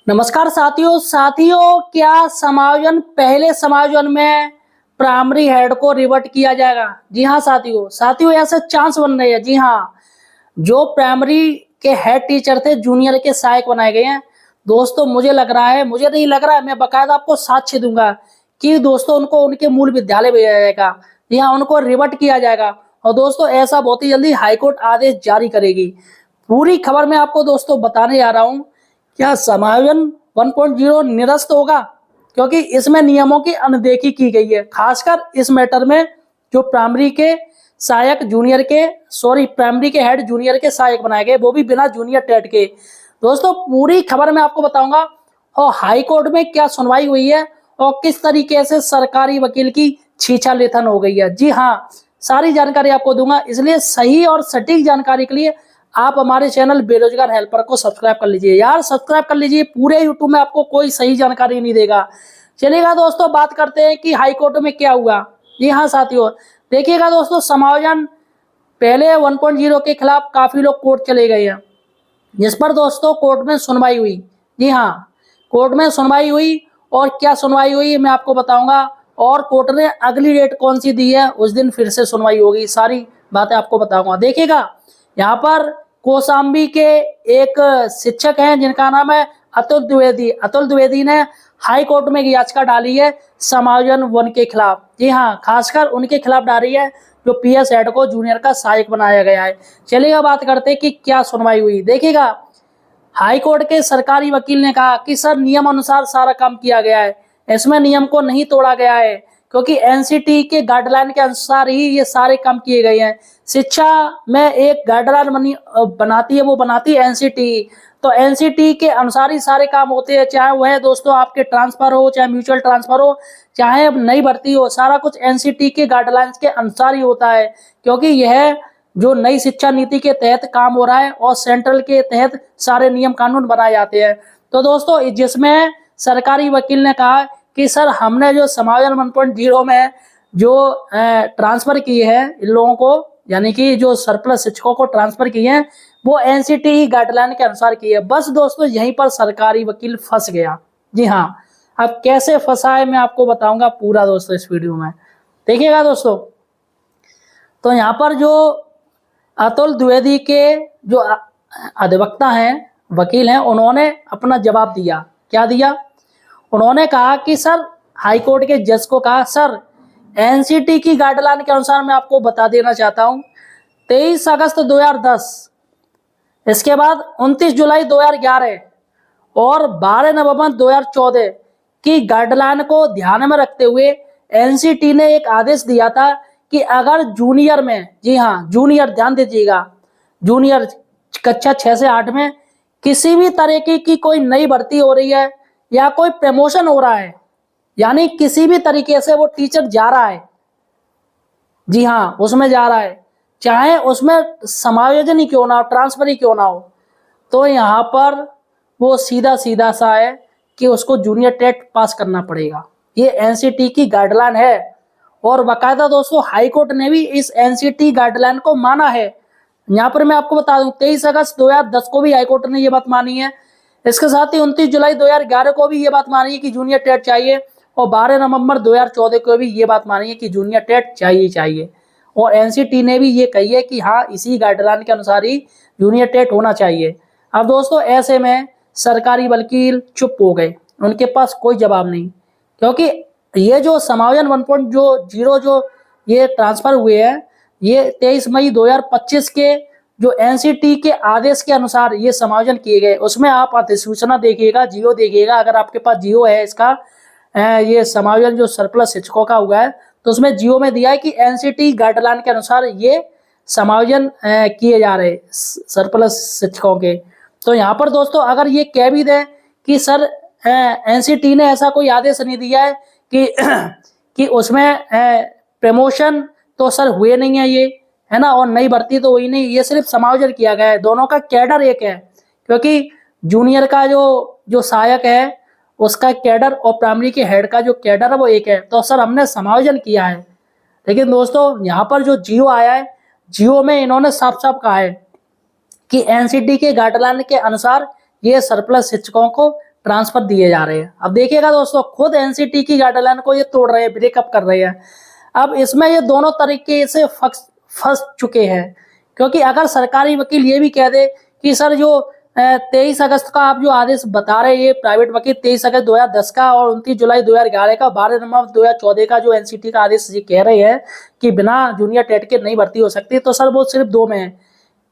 नमस्कार साथियों क्या समायोजन पहले समायोजन में प्राइमरी हेड को रिवर्ट किया जाएगा। जी हाँ साथियों ऐसे चांस बन रहे हैं। जी हाँ, जो प्राइमरी के हेड टीचर थे जूनियर के सहायक बनाए गए हैं। दोस्तों मुझे नहीं लग रहा है, मैं बकायदा आपको साक्ष्य दूंगा कि दोस्तों उनको उनके मूल विद्यालय भेजा जाएगा। जी हाँ, उनको रिवर्ट किया जाएगा और दोस्तों ऐसा बहुत ही जल्दी हाईकोर्ट आदेश जारी करेगी। पूरी खबर मैं आपको दोस्तों बताने जा रहा हूँ। क्या समायोजन 1.0 निरस्त होगा, क्योंकि इसमें नियमों की अनदेखी की गई है। खासकर इस मैटर में जो प्राइमरी के हेड जूनियर के सहायक बनाए गए, वो भी बिना जूनियर टेट के। दोस्तों पूरी खबर मैं आपको बताऊंगा और हाई कोर्ट में क्या सुनवाई हुई है और किस तरीके से सरकारी वकील की छीछा लेथन हो गई है। जी हाँ, सारी जानकारी आपको दूंगा, इसलिए सही और सटीक जानकारी के लिए आप हमारे चैनल बेरोजगार हेल्पर को सब्सक्राइब कर लीजिए। यार सब्सक्राइब कर लीजिए, पूरे यूट्यूब में आपको कोई सही जानकारी नहीं देगा। चलिएगा दोस्तों, बात करते हैं कि हाई कोर्ट में क्या हुआ। जी हाँ साथियों, देखिएगा दोस्तों, समायोजन पहले 1.0 के खिलाफ काफी लोग कोर्ट चले गए हैं, जिस पर दोस्तों कोर्ट में सुनवाई हुई। जी हाँ, कोर्ट में सुनवाई हुई और क्या सुनवाई हुई मैं आपको बताऊंगा, और कोर्ट ने अगली डेट कौन सी दी है उस दिन फिर से सुनवाई होगी। सारी बातें आपको बताऊंगा। देखिएगा, यहाँ पर कौशाम्बी के एक शिक्षक हैं जिनका नाम है अतुल द्विवेदी ने हाई कोर्ट में याचिका डाली है समायोजन 1 के खिलाफ। जी हाँ, खासकर उनके खिलाफ डाली है जो पीएस हेड को जूनियर का सहायक बनाया गया है। चलिएगा बात करते हैं कि क्या सुनवाई हुई। देखिएगा, हाई कोर्ट के सरकारी वकील ने कहा कि सर नियम अनुसार सारा काम किया गया है, इसमें नियम को नहीं तोड़ा गया है, क्योंकि एनसीटी के गाइडलाइन के अनुसार ही ये सारे काम किए गए हैं। शिक्षा में एक गाइडलाइन बनाती है एनसीटी, तो एनसीटी के अनुसार ही सारे काम होते हैं। चाहे वह दोस्तों आपके ट्रांसफर हो, चाहे म्यूचुअल ट्रांसफर हो, चाहे नई भर्ती हो, सारा कुछ एनसीटी के गाइडलाइंस के अनुसार ही होता है, क्योंकि यह जो नई शिक्षा नीति के तहत काम हो रहा है और सेंट्रल के तहत सारे नियम कानून बनाए जाते हैं। तो दोस्तों जिसमें सरकारी वकील ने कहा कि सर हमने जो समायोजन 1.0 में जो ट्रांसफर किए हैं इन लोगों को, यानी कि जो सरप्लस शिक्षकों को ट्रांसफर किए हैं, वो एनसीटी गाइडलाइन के अनुसार किए हैं। बस दोस्तों यहीं पर सरकारी वकील फंस गया। जी हाँ, अब कैसे फंसा है मैं आपको बताऊंगा पूरा दोस्तों इस वीडियो में। देखिएगा दोस्तों, तो यहाँ पर जो अतुल द्विवेदी के जो अधिवक्ता हैं, वकील हैं, उन्होंने अपना जवाब दिया। क्या दिया? उन्होंने कहा कि सर, हाई कोर्ट के जज को कहा, सर एनसीटी की गाइडलाइन के अनुसार मैं आपको बता देना चाहता हूं, 23 अगस्त 2010, इसके बाद 29 जुलाई 2011 और 12 नवंबर 2014 की गाइडलाइन को ध्यान में रखते हुए एनसीटी ने एक आदेश दिया था कि अगर जूनियर में, जी हाँ जूनियर, ध्यान दीजिएगा, जूनियर कक्षा 6 से 8 में किसी भी तरीके की कोई नई भर्ती हो रही है या कोई प्रमोशन हो रहा है, यानी किसी भी तरीके से वो टीचर जा रहा है, जी हाँ उसमें जा रहा है, चाहे उसमें समायोजन ही क्यों ना हो, ट्रांसफर ही क्यों ना हो, तो यहाँ पर वो सीधा सा है कि उसको जूनियर टेट पास करना पड़ेगा। ये एनसीटी की गाइडलाइन है और बाकायदा दोस्तों हाई कोर्ट ने भी इस एनसीटी गाइडलाइन को माना है। यहाँ पर मैं आपको बता दूं, 23 अगस्त 2010 को भी हाई कोर्ट ने ये बात मानी है। इसके साथ ही 29 जुलाई 2011 को भी ये बात मानी है कि जूनियर टेट चाहिए, और 12 नवंबर 2014 को भी ये बात मानी है कि जूनियर टेट चाहिए। और एनसीटी ने भी ये कही है कि हाँ इसी गाइडलाइन के अनुसार ही जूनियर टेट होना चाहिए। अब दोस्तों ऐसे में सरकारी वकील चुप हो गए, उनके पास कोई जवाब नहीं, क्योंकि ये जो समायोजन 1.0 जो ये ट्रांसफर हुए हैं, ये 23 मई 2025 के जो एनसीटी के आदेश के अनुसार ये समायोजन किए गए। उसमें आप अधिसूचना देखिएगा, जियो देखिएगा, अगर आपके पास जियो है इसका, ये समायोजन जो सरप्लस शिक्षकों का हुआ है, तो उसमें जियो में दिया है कि एनसीटी गाइडलाइन के अनुसार ये समायोजन किए जा रहे सरप्लस शिक्षकों के। तो यहाँ पर दोस्तों अगर ये कह भी दें कि सर एनसीटी ने ऐसा कोई आदेश नहीं दिया है कि उसमें प्रमोशन तो सर हुए नहीं है, ये है ना, और नई भर्ती तो हुई नहीं, ये सिर्फ समायोजन किया गया है, दोनों का कैडर एक है, क्योंकि जूनियर का जो सहायक है उसका कैडर और प्राइमरी के हेड का जो कैडर है वो एक है, तो सर हमने समायोजन किया है। लेकिन दोस्तों यहाँ पर जो जियो आया है, जियो में इन्होंने साफ साफ कहा है कि एनसीटी के गाइडलाइन के अनुसार ये सरप्लस शिक्षकों को ट्रांसफर दिए जा रहे हैं। अब देखिएगा दोस्तों, खुद एनसीटी की गाइडलाइन को ये तोड़ रहे हैं, ब्रेकअप कर रहे हैं। अब इसमें ये दोनों तरीके से फंस चुके हैं, क्योंकि अगर सरकारी वकील ये भी कह दे कि सर जो 23 अगस्त का आप जो आदेश बता रहे हैं, ये प्राइवेट वकील 23 अगस्त 2010 का और 29 जुलाई 2011 का, 12 नवंबर 2014 का जो एनसीटी का आदेश ये कह रहे हैं कि बिना जूनियर टेट के नहीं भर्ती हो सकती, तो सर वो सिर्फ दो में है,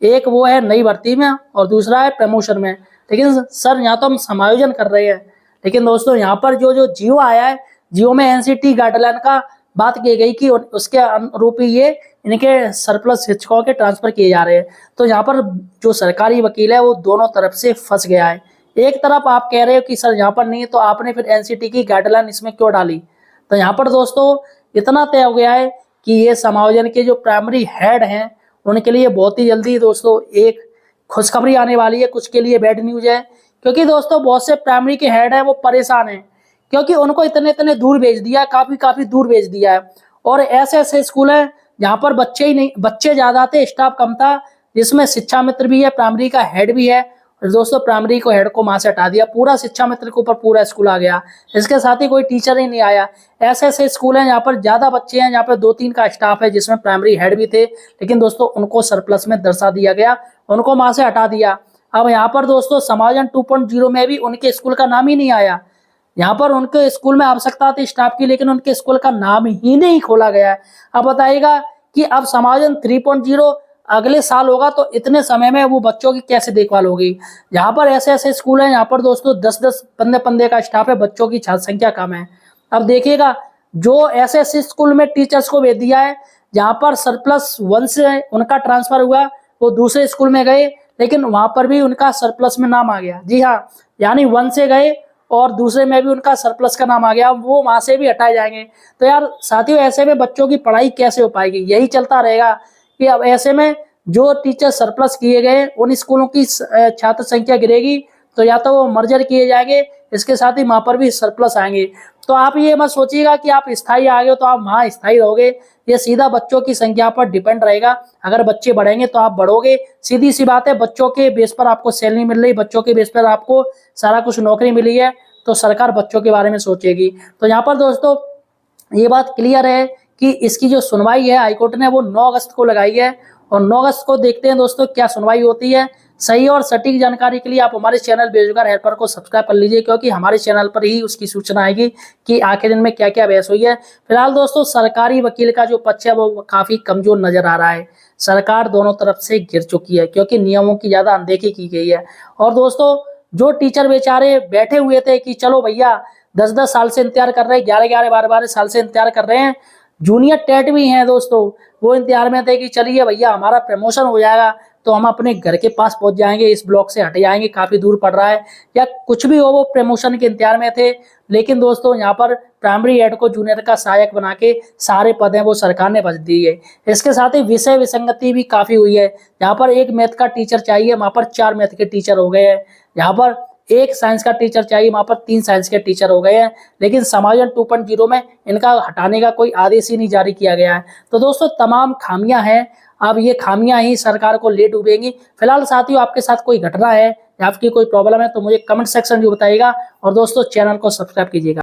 एक वो है नई भर्ती में और दूसरा है प्रमोशन में। लेकिन सर यहाँ तो हम समायोजन कर रहे हैं, लेकिन दोस्तों यहाँ पर जो जियो आया है, जियो में एनसीटी गाइडलाइन का बात की गई कि उसके अनुरूप ही ये इनके सरप्लस शिक्षकों के ट्रांसफर किए जा रहे हैं। तो यहाँ पर जो सरकारी वकील है वो दोनों तरफ से फंस गया है। एक तरफ आप कह रहे हो कि सर यहाँ पर नहीं है, तो आपने फिर एनसीटी की गाइडलाइन इसमें क्यों डाली। तो यहाँ पर दोस्तों इतना तय हो गया है कि ये समायोजन के जो प्राइमरी हेड हैं उनके लिए बहुत ही जल्दी दोस्तों एक खुशखबरी आने वाली है। कुछ के लिए बैड न्यूज है, क्योंकि दोस्तों बहुत से प्राइमरी के हेड हैं वो परेशान हैं, क्योंकि उनको इतने दूर भेज दिया है, काफी दूर भेज दिया है। और ऐसे स्कूल हैं जहाँ पर बच्चे ही नहीं, बच्चे ज्यादा थे, स्टाफ कम था, जिसमें शिक्षा मित्र भी है, प्राइमरी का हेड भी है। और दोस्तों प्राइमरी को हेड को वहां से हटा दिया, पूरा शिक्षा मित्र के ऊपर पूरा स्कूल आ गया, इसके साथ ही कोई टीचर ही नहीं आया। ऐसे स्कूल हैं जहाँ पर ज्यादा बच्चे हैं, जहाँ पर 2-3 का स्टाफ है, जिसमें प्राइमरी हेड भी थे, लेकिन दोस्तों उनको सरप्लस में दर्शा दिया गया, उनको वहां से हटा दिया। अब यहाँ पर दोस्तों समायोजन 2.0 में भी उनके स्कूल का नाम ही नहीं आया। यहाँ पर उनके स्कूल में आवश्यकता थी स्टाफ की, लेकिन उनके स्कूल का नाम ही नहीं खोला गया है। अब बताइएगा कि अब समायोजन 3.0 अगले साल होगा, तो इतने समय में वो बच्चों की कैसे देखभाल होगी। यहाँ पर ऐसे स्कूल हैं यहाँ पर दोस्तों 10-10 15 का स्टाफ है, बच्चों की छात्र संख्या कम है। अब देखिएगा जो ऐसे स्कूल में टीचर्स को भेज दिया है, जहाँ पर सरप्लस 1 से उनका ट्रांसफर हुआ, वो दूसरे स्कूल में गए, लेकिन वहां पर भी उनका सरप्लस में नाम आ गया। जी हाँ, यानी 1 से गए और दूसरे में भी उनका सरप्लस का नाम आ गया, वो वहां से भी हटाए जाएंगे। तो यार साथियों, ऐसे में बच्चों की पढ़ाई कैसे हो पाएगी। यही चलता रहेगा कि अब ऐसे में जो टीचर सरप्लस किए गए उन स्कूलों की छात्र संख्या गिरेगी, तो या तो वो मर्जर किए जाएंगे, इसके साथ ही वहां पर भी सरप्लस आएंगे। तो आप ये मत सोचिएगा कि आप स्थायी आ गए हो तो आप वहां स्थायी रहोगे, ये सीधा बच्चों की संख्या पर डिपेंड रहेगा। अगर बच्चे बढ़ेंगे तो आप बढ़ोगे, सीधी सी बात है। बच्चों के बेस पर आपको सैलरी मिल रही, बच्चों के बेस पर आपको सारा कुछ नौकरी मिली है, तो सरकार बच्चों के बारे में सोचेगी। तो यहाँ पर दोस्तों ये बात क्लियर है कि इसकी जो सुनवाई है हाईकोर्ट ने वो 9 अगस्त को लगाई है, और 9 अगस्त को देखते हैं दोस्तों क्या सुनवाई होती है। सही और सटीक जानकारी के लिए आप हमारे चैनल बेरोजगार हेल्पर को सब्सक्राइब कर लीजिए, क्योंकि हमारे चैनल पर ही उसकी सूचना आएगी कि आखिर दिन में क्या क्या बहस हुई है। फिलहाल दोस्तों सरकारी वकील का जो पक्ष है वो काफी कमजोर नजर आ रहा है। सरकार दोनों तरफ से गिर चुकी है, क्योंकि नियमों की ज्यादा अनदेखी की गई है। और दोस्तों जो टीचर बेचारे बैठे हुए थे कि चलो भैया 10-10 साल से इंतजार कर रहे हैं, 11-11 12-12 साल से इंतजार कर रहे हैं, जूनियर टेट भी हैं दोस्तों, वो इंतजार में थे कि चलिए भैया हमारा प्रमोशन हो जाएगा तो हम अपने घर के पास पहुंच जाएंगे, इस ब्लॉक से हट जाएंगे, काफी दूर पड़ रहा है, या कुछ भी हो, वो प्रमोशन के इंतजार में थे। लेकिन दोस्तों यहाँ पर प्राइमरी हेड को जूनियर का सहायक बना के सारे पद हैं वो सरकार ने बच दिए। इसके साथ ही विषय विसंगति भी काफी हुई है। यहाँ पर एक मैथ का टीचर चाहिए, वहां पर 4 मैथ के टीचर हो गए हैं। यहाँ पर एक साइंस का टीचर चाहिए, वहां पर 3 साइंस के टीचर हो गए हैं। लेकिन समायोजन 2.0 में इनका हटाने का कोई आदेश ही नहीं जारी किया गया है। तो दोस्तों तमाम खामियां हैं, अब ये खामियां ही सरकार को ले डूबेंगी। फिलहाल साथियों आपके साथ कोई घटना है या आपकी कोई प्रॉब्लम है तो मुझे कमेंट सेक्शन में बताइएगा, और दोस्तों चैनल को सब्सक्राइब कीजिएगा।